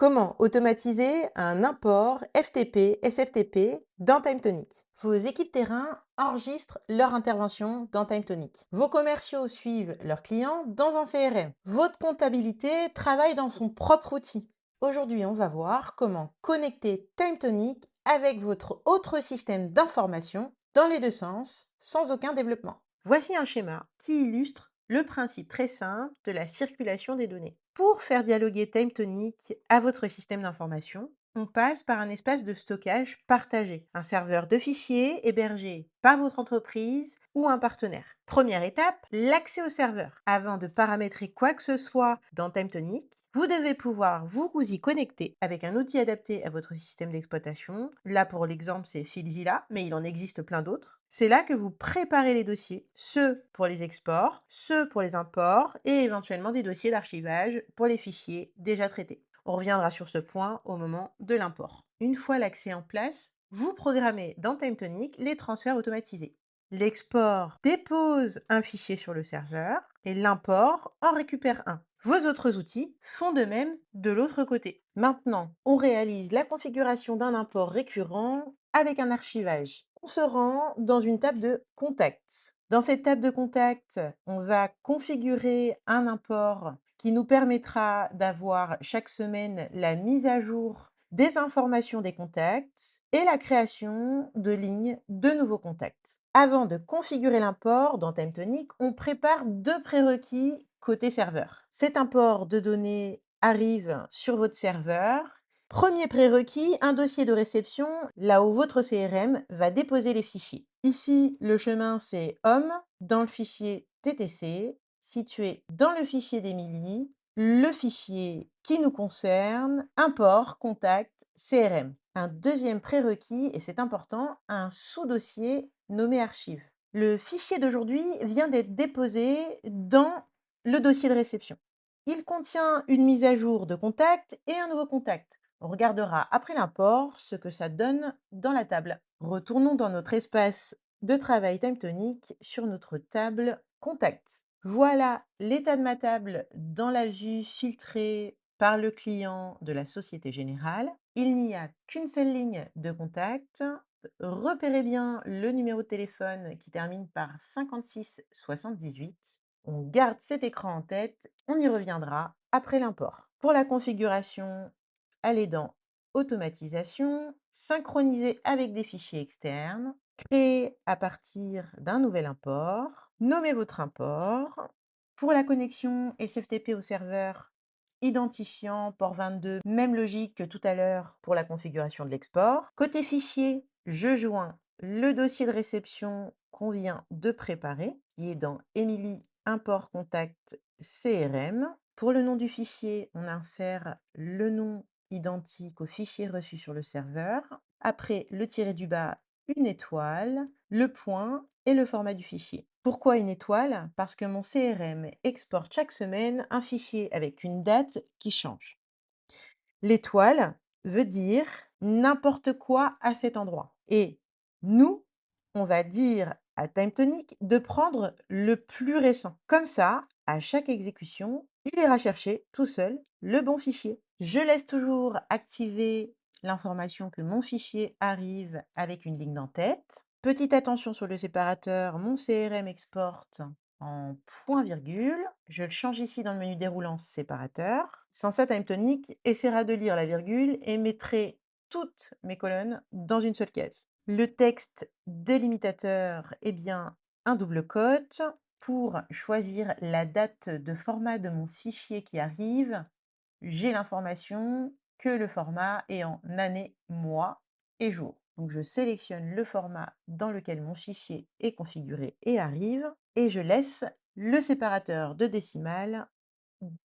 Comment automatiser un import FTP, SFTP dans TimeTonic? Vos équipes terrain enregistrent leur intervention dans TimeTonic. Vos commerciaux suivent leurs clients dans un CRM. Votre comptabilité travaille dans son propre outil. Aujourd'hui, on va voir comment connecter TimeTonic avec votre autre système d'information dans les deux sens, sans aucun développement. Voici un schéma qui illustre le principe très simple de la circulation des données. Pour faire dialoguer TimeTonic à votre système d'information, on passe par un espace de stockage partagé, un serveur de fichiers hébergé par votre entreprise ou un partenaire. Première étape, l'accès au serveur. Avant de paramétrer quoi que ce soit dans TimeTonic, vous devez pouvoir vous y connecter avec un outil adapté à votre système d'exploitation. Là, pour l'exemple, c'est FilZilla, mais il en existe plein d'autres. C'est là que vous préparez les dossiers, ceux pour les exports, ceux pour les imports et éventuellement des dossiers d'archivage pour les fichiers déjà traités. On reviendra sur ce point au moment de l'import. Une fois l'accès en place, vous programmez dans TimeTonic les transferts automatisés. L'export dépose un fichier sur le serveur et l'import en récupère un. Vos autres outils font de même de l'autre côté. Maintenant, on réalise la configuration d'un import récurrent avec un archivage. On se rend dans une table de contact. Dans cette table de contact, on va configurer un import qui nous permettra d'avoir chaque semaine la mise à jour des informations des contacts et la création de lignes de nouveaux contacts. Avant de configurer l'import dans TimeTonic, on prépare deux prérequis côté serveur. Cet import de données arrive sur votre serveur. Premier prérequis, un dossier de réception, là où votre CRM va déposer les fichiers. Ici, le chemin, c'est homme dans le fichier TTC, situé dans le fichier d'Emilie, le fichier qui nous concerne, import, contact, CRM. Un deuxième prérequis, et c'est important, un sous-dossier nommé archive. Le fichier d'aujourd'hui vient d'être déposé dans le dossier de réception. Il contient une mise à jour de contact et un nouveau contact. On regardera après l'import ce que ça donne dans la table. Retournons dans notre espace de travail TimeTonic sur notre table Contact. Voilà l'état de ma table dans la vue filtrée par le client de la Société Générale. Il n'y a qu'une seule ligne de contact. Repérez bien le numéro de téléphone qui termine par 5678. On garde cet écran en tête, on y reviendra après l'import. Pour la configuration, allez dans Automatisation, synchroniser avec des fichiers externes, créer à partir d'un nouvel import, nommez votre import. Pour la connexion SFTP au serveur, identifiant port 22, même logique que tout à l'heure pour la configuration de l'export. Côté fichier, je joins le dossier de réception qu'on vient de préparer, qui est dans Emily Import Contact CRM. Pour le nom du fichier, on insère le nom identique au fichier reçu sur le serveur. Après, le tiré du bas, une étoile, le point et le format du fichier. Pourquoi une étoile? Parce que mon CRM exporte chaque semaine un fichier avec une date qui change. L'étoile veut dire n'importe quoi à cet endroit. Et nous, on va dire à TimeTonic de prendre le plus récent. Comme ça, à chaque exécution, il ira chercher tout seul le bon fichier. Je laisse toujours activer l'information que mon fichier arrive avec une ligne d'en-tête. Petite attention sur le séparateur, mon CRM exporte en point virgule. Je le change ici dans le menu déroulant séparateur. Sans ça, TimeTonic essaiera de lire la virgule et mettrait toutes mes colonnes dans une seule case. Le texte délimitateur est bien un double cote. Pour choisir la date de format de mon fichier qui arrive, j'ai l'information que le format est en année, mois et jour. Donc je sélectionne le format dans lequel mon fichier est configuré et arrive, et je laisse le séparateur de décimales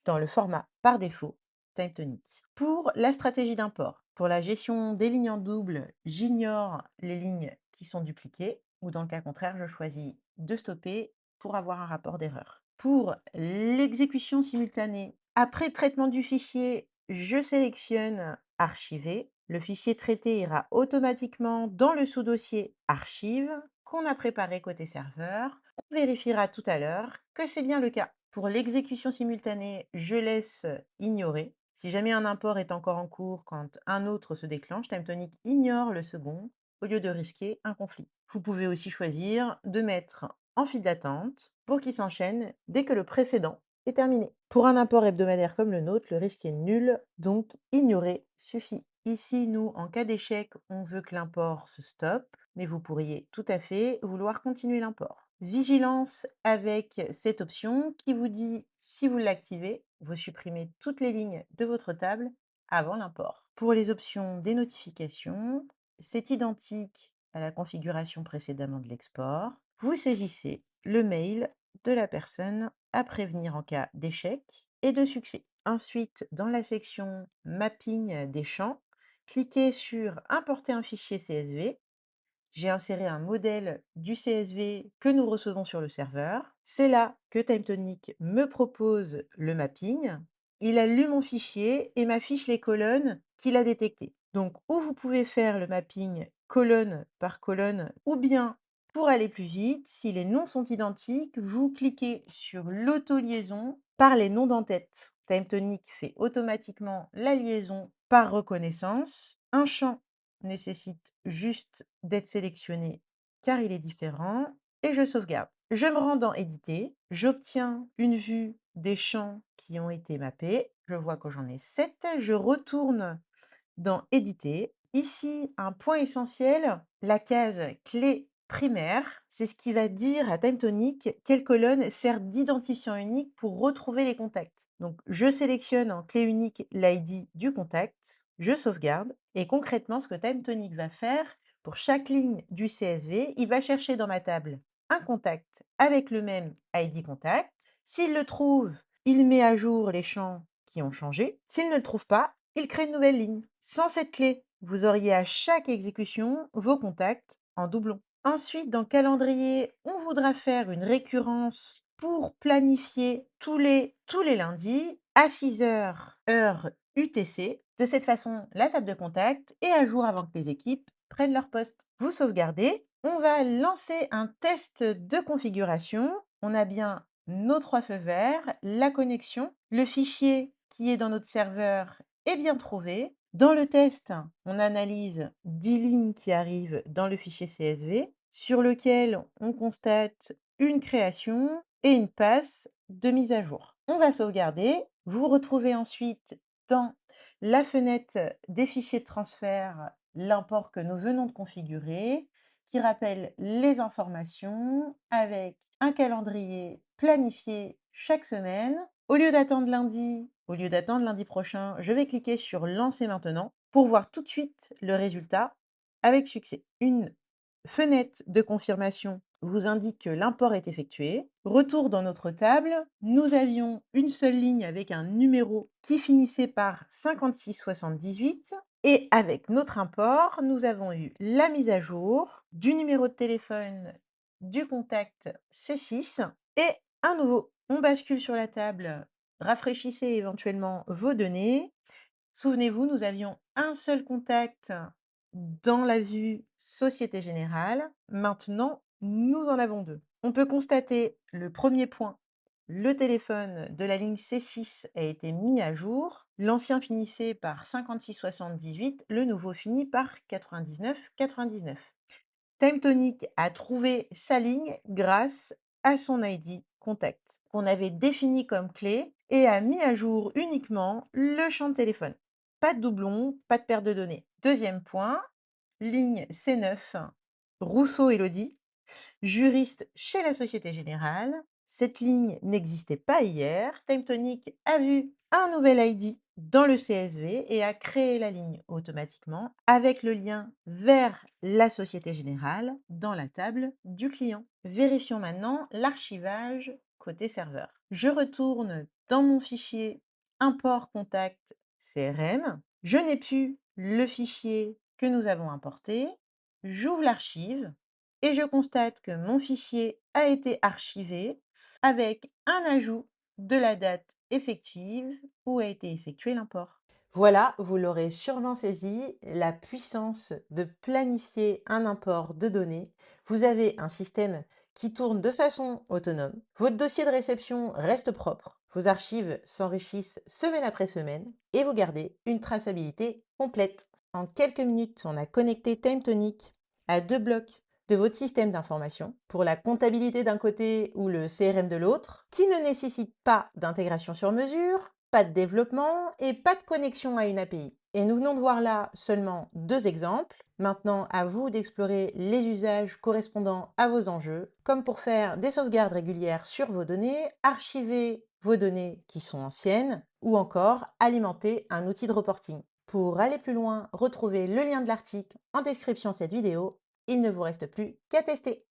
dans le format par défaut TimeTonic. Pour la stratégie d'import, pour la gestion des lignes en double, j'ignore les lignes qui sont dupliquées, ou dans le cas contraire, je choisis de stopper pour avoir un rapport d'erreur. Pour l'exécution simultanée, après traitement du fichier, je sélectionne Archiver. Le fichier traité ira automatiquement dans le sous-dossier Archive qu'on a préparé côté serveur. On vérifiera tout à l'heure que c'est bien le cas. Pour l'exécution simultanée, je laisse ignorer. Si jamais un import est encore en cours quand un autre se déclenche, TimeTonic ignore le second au lieu de risquer un conflit. Vous pouvez aussi choisir de mettre en file d'attente pour qu'il s'enchaîne dès que le précédent est terminé. Pour un import hebdomadaire comme le nôtre, le risque est nul, donc ignorer suffit. Ici, nous, en cas d'échec, on veut que l'import se stoppe, mais vous pourriez tout à fait vouloir continuer l'import. Vigilance avec cette option qui vous dit, si vous l'activez, vous supprimez toutes les lignes de votre table avant l'import. Pour les options des notifications, c'est identique à la configuration précédemment de l'export. Vous saisissez le mail de la personne à prévenir en cas d'échec et de succès. Ensuite, dans la section Mapping des champs, cliquez sur Importer un fichier CSV. J'ai inséré un modèle du CSV que nous recevons sur le serveur. C'est là que TimeTonic me propose le mapping. Il a lu mon fichier et m'affiche les colonnes qu'il a détectées. Donc, ou vous pouvez faire le mapping colonne par colonne, ou bien, pour aller plus vite, si les noms sont identiques, vous cliquez sur l'auto-liaison par les noms d'en-tête. TimeTonic fait automatiquement la liaison par reconnaissance. Un champ nécessite juste d'être sélectionné car il est différent et je sauvegarde. Je me rends dans Éditer, j'obtiens une vue des champs qui ont été mappés. Je vois que j'en ai 7. Je retourne dans Éditer. Ici, un point essentiel, la case clé primaire, c'est ce qui va dire à TimeTonic quelle colonne sert d'identifiant unique pour retrouver les contacts. Donc, je sélectionne en clé unique l'ID du contact, je sauvegarde, et concrètement, ce que TimeTonic va faire, pour chaque ligne du CSV, il va chercher dans ma table un contact avec le même ID contact. S'il le trouve, il met à jour les champs qui ont changé. S'il ne le trouve pas, il crée une nouvelle ligne. Sans cette clé, vous auriez à chaque exécution vos contacts en doublon. Ensuite, dans Calendrier, on voudra faire une récurrence pour planifier tous les lundis à 6 heures, heure UTC. De cette façon, la table de contact est à jour avant que les équipes prennent leur poste. Vous sauvegardez. On va lancer un test de configuration. On a bien nos 3 feux verts, la connexion, le fichier qui est dans notre serveur est bien trouvé. Dans le test, on analyse 10 lignes qui arrivent dans le fichier CSV, sur lequel on constate une création et une passe de mise à jour. On va sauvegarder. Vous retrouvez ensuite dans la fenêtre des fichiers de transfert l'import que nous venons de configurer, qui rappelle les informations avec un calendrier planifié chaque semaine. Au lieu d'attendre lundi prochain, je vais cliquer sur Lancer maintenant pour voir tout de suite le résultat avec succès. Une fenêtre de confirmation vous indique que l'import est effectué. Retour dans notre table, nous avions une seule ligne avec un numéro qui finissait par 5678 et avec notre import, nous avons eu la mise à jour du numéro de téléphone du contact C6 et un nouveau. On bascule sur la table, rafraîchissez éventuellement vos données. Souvenez-vous, nous avions un seul contact dans la vue Société Générale. Maintenant, nous en avons 2. On peut constater le premier point, le téléphone de la ligne C6 a été mis à jour. L'ancien finissait par 5678, le nouveau finit par 9999. TimeTonic a trouvé sa ligne grâce à son ID contact, qu'on avait défini comme clé et a mis à jour uniquement le champ de téléphone. Pas de doublon, pas de perte de données. Deuxième point, ligne C9, Rousseau-Élodie, juriste chez la Société Générale. Cette ligne n'existait pas hier. TimeTonic a vu un nouvel ID dans le CSV et a créé la ligne automatiquement avec le lien vers la Société Générale dans la table du client. Vérifions maintenant l'archivage côté serveur. Je retourne dans mon fichier import contact CRM. Je n'ai plus le fichier que nous avons importé. J'ouvre l'archive et je constate que mon fichier a été archivé avec un ajout de la date effective où a été effectué l'import. Voilà, vous l'aurez sûrement saisi, la puissance de planifier un import de données. Vous avez un système qui tourne de façon autonome. Votre dossier de réception reste propre. Vos archives s'enrichissent semaine après semaine et vous gardez une traçabilité complète. En quelques minutes, on a connecté TimeTonic à deux blocs de votre système d'information pour la comptabilité d'un côté ou le CRM de l'autre, qui ne nécessite pas d'intégration sur mesure, pas de développement et pas de connexion à une API. Et nous venons de voir là seulement deux exemples. Maintenant, à vous d'explorer les usages correspondant à vos enjeux, comme pour faire des sauvegardes régulières sur vos données, archiver vos données qui sont anciennes, ou encore alimenter un outil de reporting. Pour aller plus loin, retrouvez le lien de l'article en description de cette vidéo. Il ne vous reste plus qu'à tester.